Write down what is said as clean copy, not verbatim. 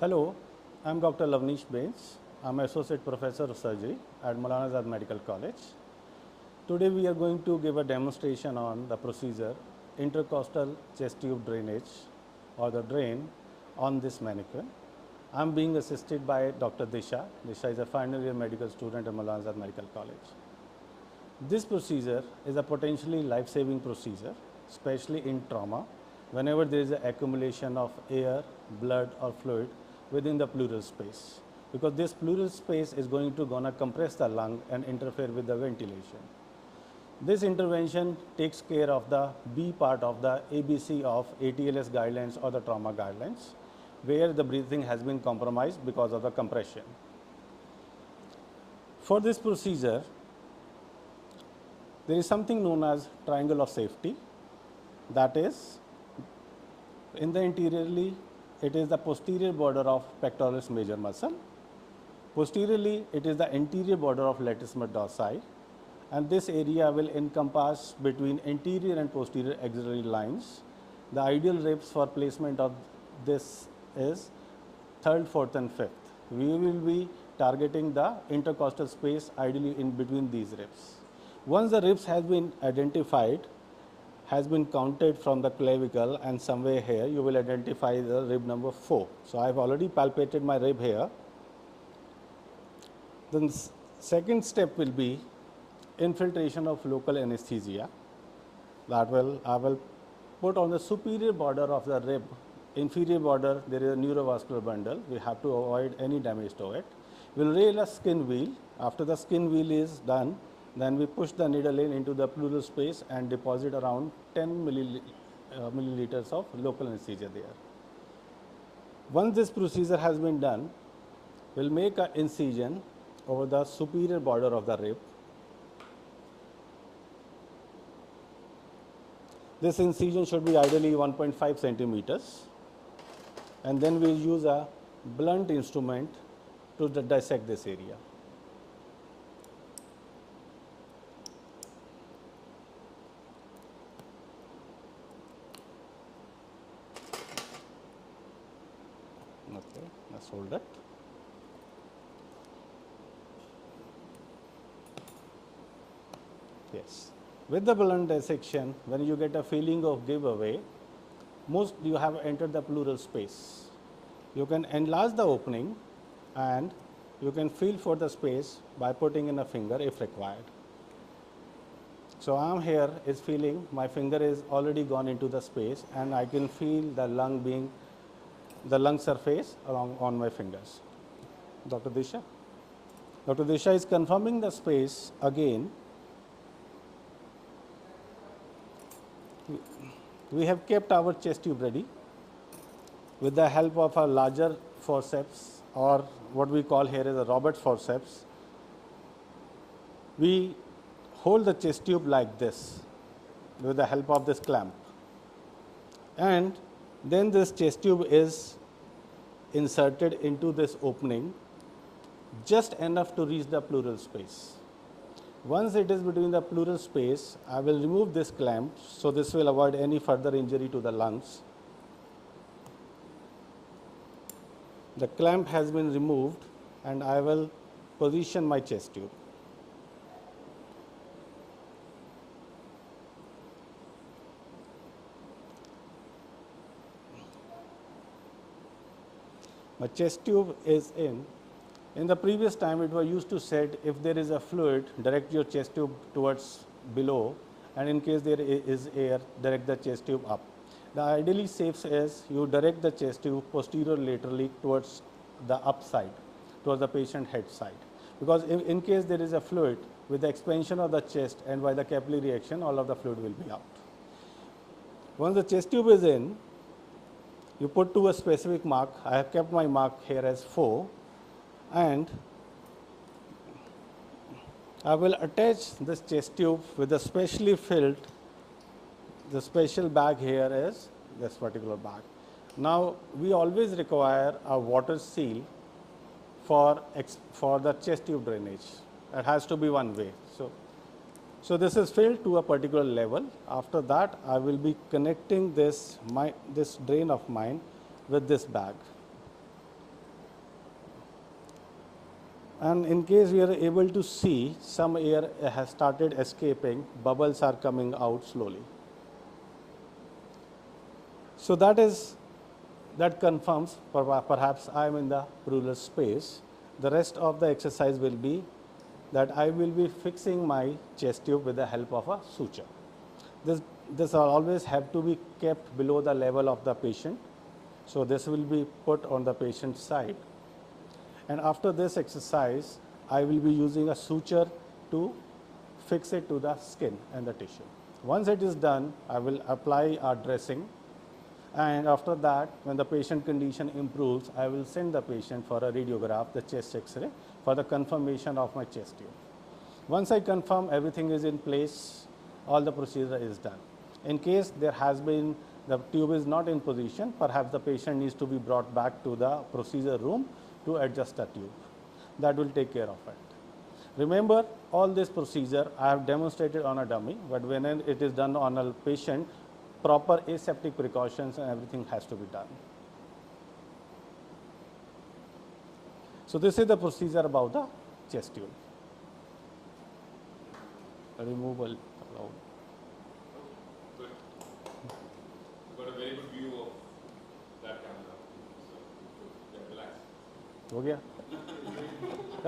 Hello, I am Dr. Lovenish. I am Associate Professor of Surgery at Maulana Medical College. Today we are going to give a demonstration on the procedure intercostal chest tube drainage or the drain on this mannequin. I am being assisted by Dr. Disha. Disha is a final year medical student at Maulana Medical College. This procedure is a potentially life-saving procedure, especially in trauma, whenever there is an accumulation of air, blood or fluid within the pleural space, because this pleural space is going to compress the lung and interfere with the ventilation. This intervention takes care of the B part of the ABC of ATLS guidelines or the trauma guidelines, where the breathing has been compromised because of the compression. For this procedure, there is something known as triangle of safety. That is, in the interiorly, it is the posterior border of pectoralis major muscle. Posteriorly, it is the anterior border of latissimus dorsi, and this area will encompass between anterior and posterior axillary lines. The ideal ribs for placement of this is 3rd, 4th and 5th. We will be targeting the intercostal space ideally in between these ribs. Once the ribs has been identified, has been counted from the clavicle, and somewhere here you will identify the rib number 4. So, I have already palpated my rib here. Then second step will be infiltration of local anesthesia. That I will put on the superior border of the rib. Inferior border, there is a neurovascular bundle. We have to avoid any damage to it. We will rail a skin wheel. After the skin wheel is done, then we push the needle into the pleural space and deposit around 10 milliliters of local anesthesia there. Once this procedure has been done, we will make an incision over the superior border of the rib. This incision should be ideally 1.5 centimeters, and then we will use a blunt instrument to dissect this area. Okay, let's hold it. Yes. With the blunt dissection, when you get a feeling of giveaway, most you have entered the pleural space. You can enlarge the opening and you can feel for the space by putting in a finger if required. So, I am here is feeling my finger is already gone into the space and I can feel the lung surface along on my fingers. Dr. Disha? Dr. Disha is confirming the space again. We have kept our chest tube ready with the help of a larger forceps, or what we call here is a Roberts forceps. We hold the chest tube like this with the help of this clamp, and then this chest tube is inserted into this opening just enough to reach the pleural space. Once it is between the pleural space, I will remove this clamp, so this will avoid any further injury to the lungs. The clamp has been removed and I will position my chest tube. My chest tube is in. In the previous time, it was used to said, if there is a fluid, direct your chest tube towards below, and in case there is air, direct the chest tube up. The ideally safe is you direct the chest tube posterior laterally towards the upside, towards the patient head side, because in case there is a fluid, with the expansion of the chest and by the capillary action, all of the fluid will be out. Once the chest tube is in, you put to a specific mark. I have kept my mark here as 4. And I will attach this chest tube with a specially filled, the special bag here is this particular bag. Now, we always require a water seal for the chest tube drainage. It has to be one way. So this is filled to a particular level. After that, I will be connecting this drain of mine with this bag. And in case we are able to see some air has started escaping, bubbles are coming out slowly. So that confirms perhaps I am in the pleural space. The rest of the exercise will be that I will be fixing my chest tube with the help of a suture. This will always have to be kept below the level of the patient. So this will be put on the patient's side. And after this exercise, I will be using a suture to fix it to the skin and the tissue. Once it is done, I will apply a dressing. And after that, when the patient condition improves, I will send the patient for a radiograph, the chest X-ray, for the confirmation of my chest tube. Once I confirm everything is in place, all the procedure is done. In case there has been, the tube is not in position, perhaps the patient needs to be brought back to the procedure room to adjust the tube. That will take care of it. Remember, all this procedure I have demonstrated on a dummy, but when it is done on a patient, proper aseptic precautions and everything has to be done. So this is the procedure about the chest tube. Removal allowed. Good. You've got a very good view of that camera. So, yeah, relax. हो गया